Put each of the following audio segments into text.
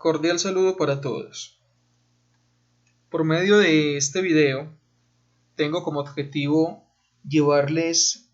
Cordial saludo para todos. Por medio de este video tengo como objetivo llevarles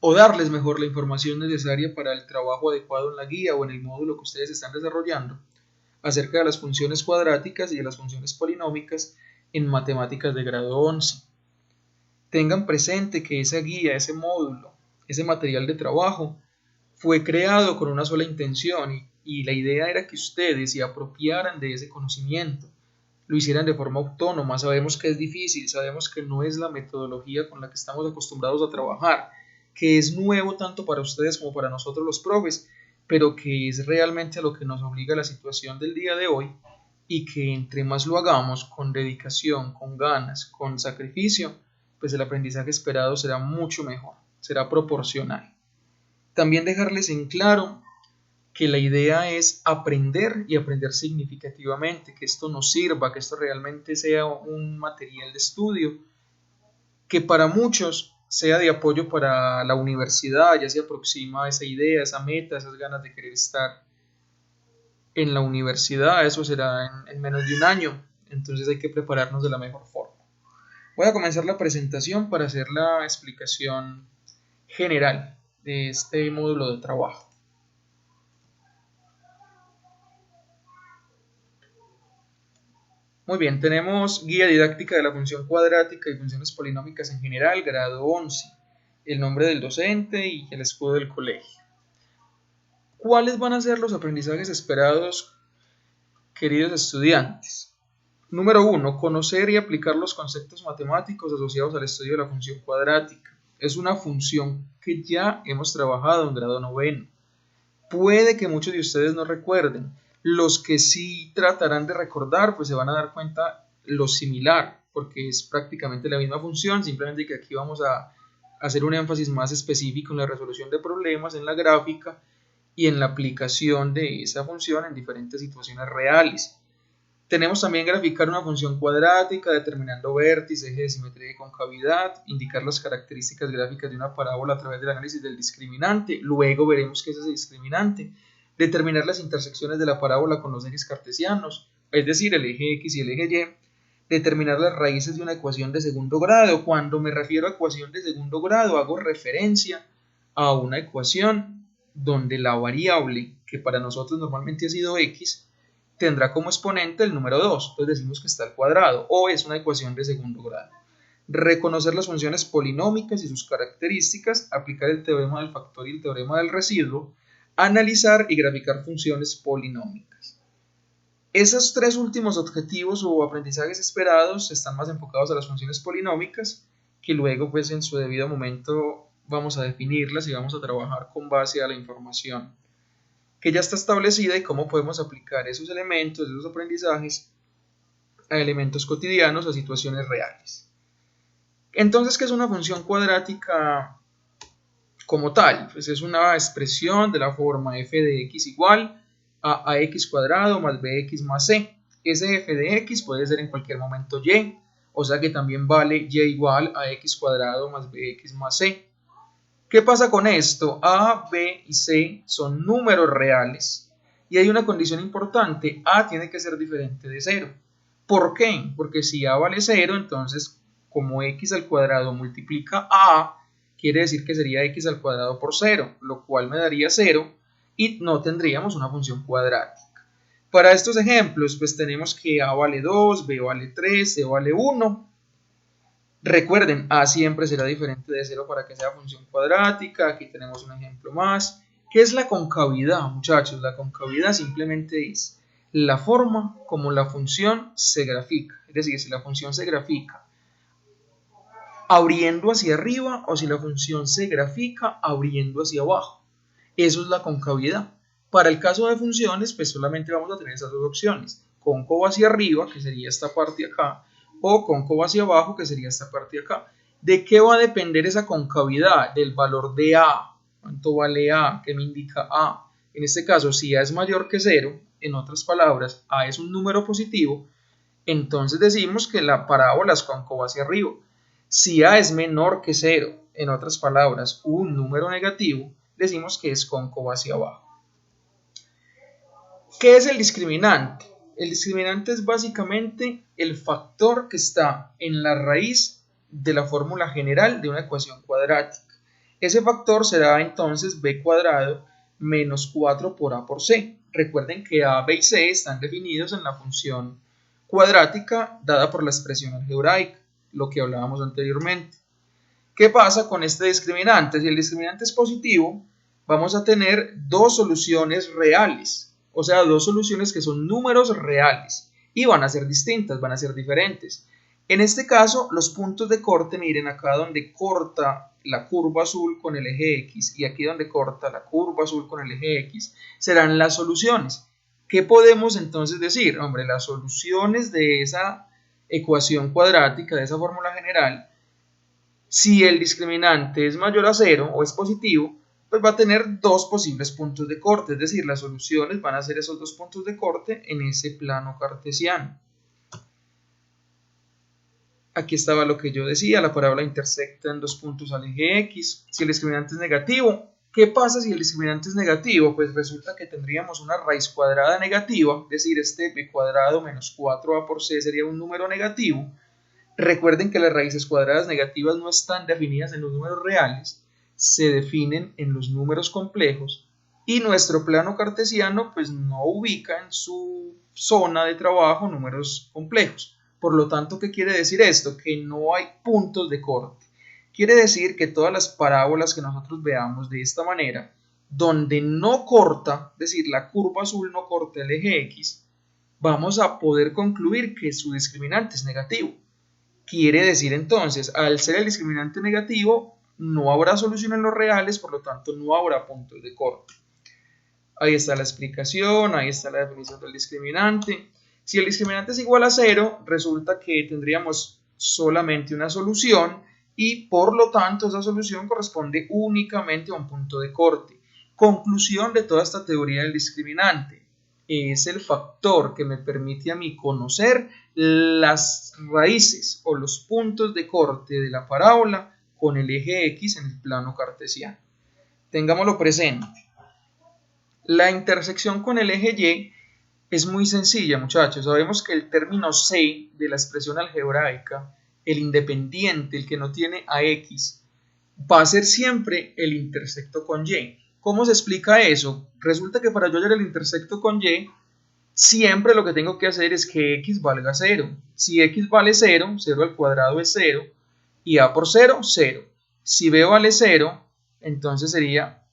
o darles mejor la información necesaria para el trabajo adecuado en la guía o en el módulo que ustedes están desarrollando acerca de las funciones cuadráticas y de las funciones polinómicas en matemáticas de grado 11. Tengan presente que esa guía, ese módulo, ese material de trabajo fue creado con una sola intención y la idea era que ustedes se apropiaran de ese conocimiento, lo hicieran de forma autónoma. Sabemos que es difícil, sabemos que no es la metodología con la que estamos acostumbrados a trabajar, que es nuevo tanto para ustedes como para nosotros los profes, pero que es realmente a lo que nos obliga la situación del día de hoy y que entre más lo hagamos con dedicación, con ganas, con sacrificio, pues el aprendizaje esperado será mucho mejor, será proporcional. También dejarles en claro que la idea es aprender y aprender significativamente, que esto nos sirva, que esto realmente sea un material de estudio, que para muchos sea de apoyo para la universidad, ya se aproxima esa idea, esa meta, esas ganas de querer estar en la universidad. Eso será en menos de un año, entonces hay que prepararnos de la mejor forma. Voy a comenzar la presentación para hacer la explicación general de este módulo de trabajo. Muy bien, tenemos guía didáctica de la función cuadrática y funciones polinómicas en general, grado 11, el nombre del docente y el escudo del colegio. ¿Cuáles van a ser los aprendizajes esperados, queridos estudiantes? Número 1. Conocer y aplicar los conceptos matemáticos asociados al estudio de la función cuadrática. Es una función que ya hemos trabajado en grado 9. Puede que muchos de ustedes no recuerden. Los que sí tratarán de recordar, pues se van a dar cuenta lo similar, porque es prácticamente la misma función, simplemente que aquí vamos a hacer un énfasis más específico en la resolución de problemas, en la gráfica y en la aplicación de esa función en diferentes situaciones reales. Tenemos también graficar una función cuadrática, determinando vértice, eje de simetría y concavidad, indicar las características gráficas de una parábola a través del análisis del discriminante. Luego veremos qué es ese discriminante. Determinar las intersecciones de la parábola con los ejes cartesianos, es decir, el eje X y el eje Y. Determinar las raíces de una ecuación de segundo grado. Cuando me refiero a ecuación de segundo grado, hago referencia a una ecuación donde la variable, que para nosotros normalmente ha sido X, tendrá como exponente el número 2, entonces decimos que está al cuadrado, o es una ecuación de segundo grado. Reconocer las funciones polinómicas y sus características, aplicar el teorema del factor y el teorema del residuo, analizar y graficar funciones polinómicas. Esos tres últimos objetivos o aprendizajes esperados están más enfocados a las funciones polinómicas, que luego pues en su debido momento vamos a definirlas y vamos a trabajar con base a la información que ya está establecida y cómo podemos aplicar esos elementos, esos aprendizajes a elementos cotidianos, a situaciones reales. Entonces, ¿qué es una función cuadrática como tal? Pues es una expresión de la forma f de x igual a ax cuadrado más bx más c. Ese f de x puede ser en cualquier momento y, o sea que también vale y igual a x cuadrado más bx más c. ¿Qué pasa con esto? A, B y C son números reales y hay una condición importante: A tiene que ser diferente de 0. ¿Por qué? Porque si A vale 0, entonces como x al cuadrado multiplica A, quiere decir que sería x al cuadrado por 0, lo cual me daría 0 y no tendríamos una función cuadrática. Para estos ejemplos, pues tenemos que A vale 2, B vale 3, C vale 1. Recuerden, A siempre será diferente de 0 para que sea función cuadrática. Aquí tenemos un ejemplo más. ¿Qué es la concavidad, muchachos? La concavidad simplemente es la forma como la función se grafica. Es decir, si la función se grafica abriendo hacia arriba o si la función se grafica abriendo hacia abajo. Eso es la concavidad. Para el caso de funciones, pues solamente vamos a tener esas dos opciones: cóncavo hacia arriba, que sería esta parte acá, o cóncavo hacia abajo, que sería esta parte de acá. ¿De qué va a depender esa concavidad? Del valor de A. ¿Cuánto vale A? ¿Qué me indica A? En este caso, si A es mayor que 0, en otras palabras, A es un número positivo, entonces decimos que la parábola es cóncava hacia arriba. Si A es menor que 0, en otras palabras, un número negativo, decimos que es cóncavo hacia abajo. ¿Qué es el discriminante? El discriminante es básicamente el factor que está en la raíz de la fórmula general de una ecuación cuadrática. Ese factor será entonces b cuadrado menos 4 por a por c. Recuerden que a, b y c están definidos en la función cuadrática dada por la expresión algebraica, lo que hablábamos anteriormente. ¿Qué pasa con este discriminante? Si el discriminante es positivo, vamos a tener dos soluciones reales, o sea, dos soluciones que son números reales y van a ser distintas, van a ser diferentes. En este caso, los puntos de corte, miren acá donde corta la curva azul con el eje X y aquí donde corta la curva azul con el eje X, serán las soluciones. ¿Qué podemos entonces decir? Hombre, las soluciones de esa ecuación cuadrática, de esa fórmula general, si el discriminante es mayor a 0 o es positivo, pues va a tener dos posibles puntos de corte, es decir, las soluciones van a ser esos dos puntos de corte en ese plano cartesiano. Aquí estaba lo que yo decía, la parábola intersecta en dos puntos al eje X. Si el discriminante es negativo, ¿qué pasa si el discriminante es negativo? Pues resulta que tendríamos una raíz cuadrada negativa, es decir, este b cuadrado menos 4a por c sería un número negativo. Recuerden que las raíces cuadradas negativas no están definidas en los números reales, se definen en los números complejos y nuestro plano cartesiano pues no ubica en su zona de trabajo números complejos. Por lo tanto, ¿qué quiere decir esto? Que no hay puntos de corte. Quiere decir que todas las parábolas que nosotros veamos de esta manera, donde no corta, es decir, la curva azul no corta el eje X, vamos a poder concluir que su discriminante es negativo. Quiere decir entonces, al ser el discriminante negativo, no habrá solución en los reales, por lo tanto no habrá puntos de corte. Ahí está la explicación, ahí está la definición del discriminante. Si el discriminante es igual a 0, resulta que tendríamos solamente una solución y por lo tanto esa solución corresponde únicamente a un punto de corte. Conclusión de toda esta teoría del discriminante. Es el factor que me permite a mí conocer las raíces o los puntos de corte de la parábola con el eje X en el plano cartesiano. Tengámoslo presente. La intersección con el eje Y es muy sencilla, muchachos. Sabemos que el término C de la expresión algebraica, el independiente, el que no tiene a X, va a ser siempre el intersecto con Y. ¿Cómo se explica eso? Resulta que para yo hallar el intersecto con Y, siempre lo que tengo que hacer es que X valga 0. Si X vale 0, 0 al cuadrado es 0, y A por 0, 0. Si B vale 0, entonces sería,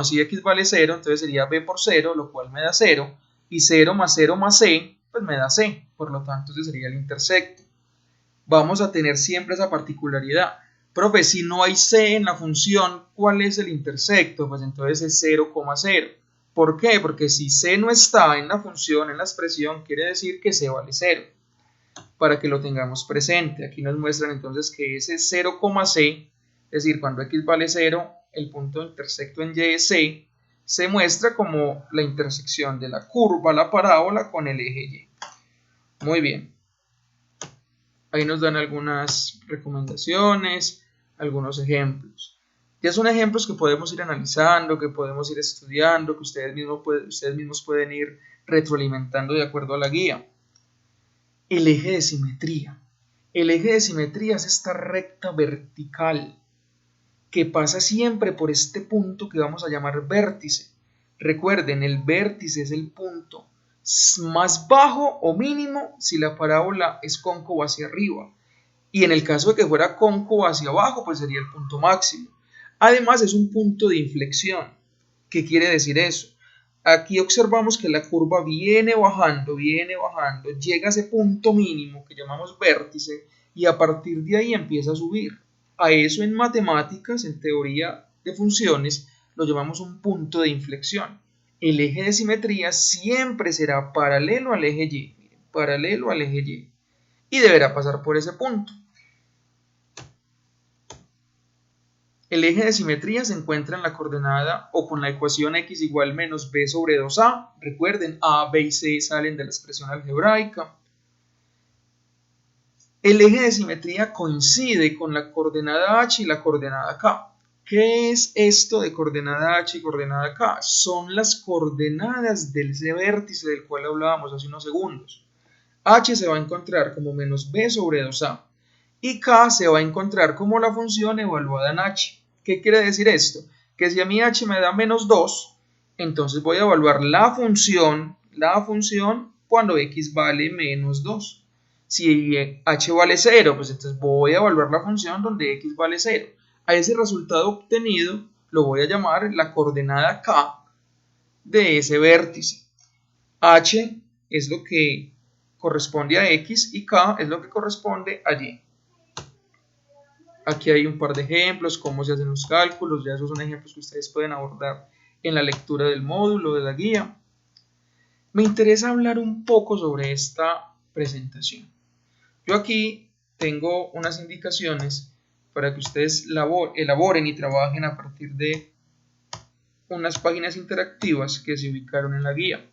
si X vale 0, entonces sería B por 0, lo cual me da 0, y 0 más C, pues me da C, por lo tanto ese sería el intersecto. Vamos a tener siempre esa particularidad. Profe, si no hay C en la función, ¿cuál es el intersecto? Pues entonces es 0,0. ¿Por qué? Porque si C no está en la función, en la expresión, quiere decir que C vale 0. Para que lo tengamos presente, aquí nos muestran entonces que ese 0,C, es decir, cuando X vale 0, el punto intersecto en Y es C, se muestra como la intersección de la curva, la parábola, con el eje Y. Muy bien. Ahí nos dan algunas recomendaciones, algunos ejemplos. Ya son ejemplos que podemos ir analizando, que podemos ir estudiando, que ustedes mismos pueden ir retroalimentando de acuerdo a la guía. El eje de simetría. El eje de simetría es esta recta vertical que pasa siempre por este punto que vamos a llamar vértice. Recuerden, el vértice es el punto más bajo o mínimo si la parábola es cóncava hacia arriba. Y en el caso de que fuera cóncava hacia abajo, pues sería el punto máximo. Además, es un punto de inflexión. ¿Qué quiere decir eso? Aquí observamos que la curva viene bajando, llega a ese punto mínimo que llamamos vértice y a partir de ahí empieza a subir. A eso en matemáticas, en teoría de funciones, lo llamamos un punto de inflexión. El eje de simetría siempre será paralelo al eje Y, y deberá pasar por ese punto. El eje de simetría se encuentra en la coordenada o con la ecuación x igual menos b sobre 2a. Recuerden, a, b y c salen de la expresión algebraica. El eje de simetría coincide con la coordenada h y la coordenada k. ¿Qué es esto de coordenada H y coordenada K? Son las coordenadas de ese vértice del cual hablábamos hace unos segundos. H se va a encontrar como menos b sobre 2a y K se va a encontrar como la función evaluada en H. ¿Qué quiere decir esto? Que si a mí H me da menos 2, entonces voy a evaluar la función cuando X vale menos 2. Si H vale 0, pues entonces voy a evaluar la función donde X vale 0. A ese resultado obtenido lo voy a llamar la coordenada K de ese vértice. H es lo que corresponde a X y K es lo que corresponde a Y. Aquí hay un par de ejemplos, cómo se hacen los cálculos, ya esos son ejemplos que ustedes pueden abordar en la lectura del módulo, de la guía. Me interesa hablar un poco sobre esta presentación. Yo aquí tengo unas indicaciones para que ustedes elaboren y trabajen a partir de unas páginas interactivas que se ubicaron en la guía.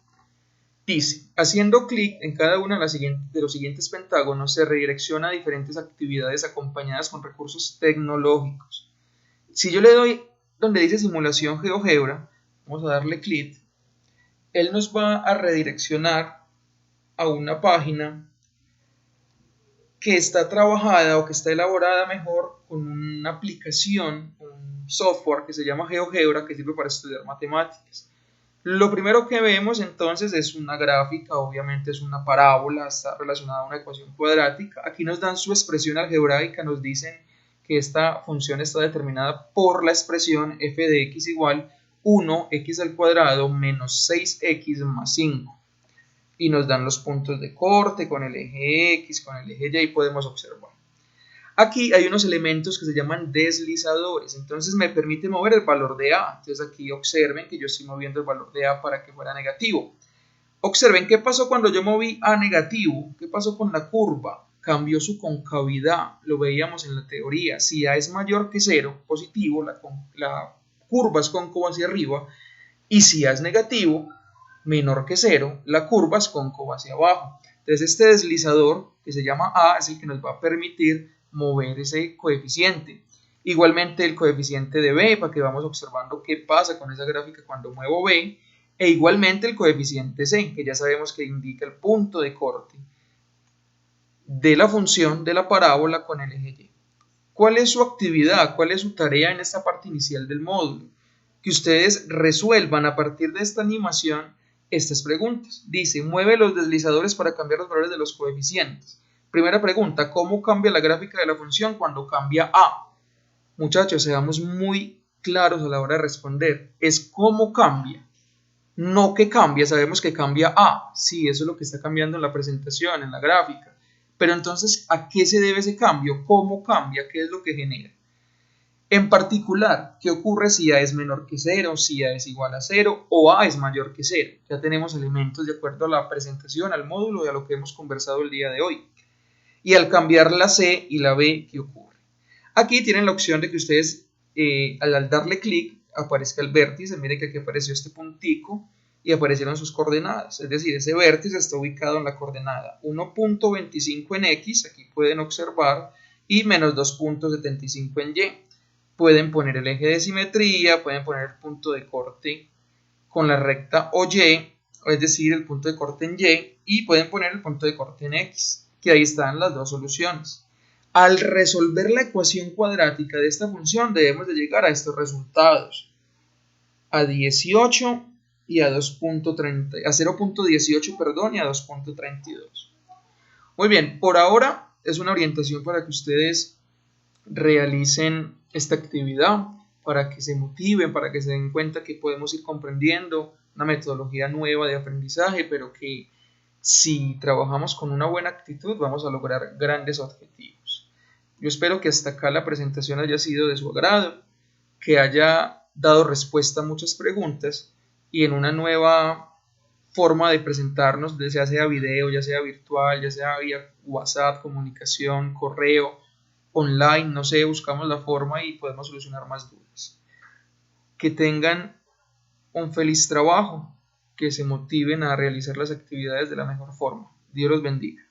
Dice, haciendo clic en cada uno de los siguientes pentágonos se redirecciona a diferentes actividades acompañadas con recursos tecnológicos. Si yo le doy donde dice simulación GeoGebra, vamos a darle clic, él nos va a redireccionar a una página que está trabajada o que está elaborada mejor con una aplicación, un software que se llama GeoGebra, que sirve para estudiar matemáticas. Lo primero que vemos entonces es una gráfica, obviamente es una parábola, está relacionada a una ecuación cuadrática. Aquí nos dan su expresión algebraica, nos dicen que esta función está determinada por la expresión f de x igual 1x al cuadrado menos 6x más 5. Y nos dan los puntos de corte con el eje X, con el eje Y, podemos observar. Aquí hay unos elementos que se llaman deslizadores, entonces me permite mover el valor de A. Entonces aquí observen que yo estoy moviendo el valor de A para que fuera negativo. Observen qué pasó cuando yo moví A negativo, qué pasó con la curva, cambió su concavidad, lo veíamos en la teoría. Si A es mayor que 0, positivo, la curva es cóncava hacia arriba, y si A es negativo, menor que 0, la curva es cóncava hacia abajo. Entonces este deslizador que se llama A es el que nos va a permitir mover ese coeficiente. Igualmente el coeficiente de B, para que vamos observando qué pasa con esa gráfica cuando muevo B, e igualmente el coeficiente C, que ya sabemos que indica el punto de corte de la función de la parábola con el eje Y. ¿Cuál es su actividad? ¿Cuál es su tarea en esta parte inicial del módulo? Que ustedes resuelvan a partir de esta animación estas preguntas. Dice, mueve los deslizadores para cambiar los valores de los coeficientes. Primera pregunta, ¿cómo cambia la gráfica de la función cuando cambia A? Muchachos, seamos muy claros a la hora de responder. Es cómo cambia, no que cambia. Sabemos que cambia A. Sí, eso es lo que está cambiando en la presentación, en la gráfica. Pero entonces, ¿a qué se debe ese cambio? ¿Cómo cambia? ¿Qué es lo que genera? En particular, ¿qué ocurre si A es menor que 0, si A es igual a 0 o A es mayor que 0? Ya tenemos elementos de acuerdo a la presentación, al módulo y a lo que hemos conversado el día de hoy. Y al cambiar la C y la B, ¿qué ocurre? Aquí tienen la opción de que ustedes, al darle clic, aparezca el vértice. Miren que aquí apareció este puntico y aparecieron sus coordenadas. Es decir, ese vértice está ubicado en la coordenada 1.25 en X, aquí pueden observar, y menos 2.75 en Y. Pueden poner el eje de simetría, pueden poner el punto de corte con la recta OY, es decir, el punto de corte en Y, y pueden poner el punto de corte en X, que ahí están las dos soluciones. Al resolver la ecuación cuadrática de esta función debemos de llegar a estos resultados, a 18 y a 0.18, perdón, y a 2.32. Muy bien, por ahora es una orientación para que ustedes realicen esta actividad, para que se motiven, para que se den cuenta que podemos ir comprendiendo una metodología nueva de aprendizaje, pero que si trabajamos con una buena actitud vamos a lograr grandes objetivos. Yo espero que hasta acá la presentación haya sido de su agrado, que haya dado respuesta a muchas preguntas y en una nueva forma de presentarnos, ya sea video, ya sea virtual, ya sea vía WhatsApp, comunicación, correo, online, no sé, buscamos la forma y podemos solucionar más dudas. Que tengan un feliz trabajo, que se motiven a realizar las actividades de la mejor forma. Dios los bendiga.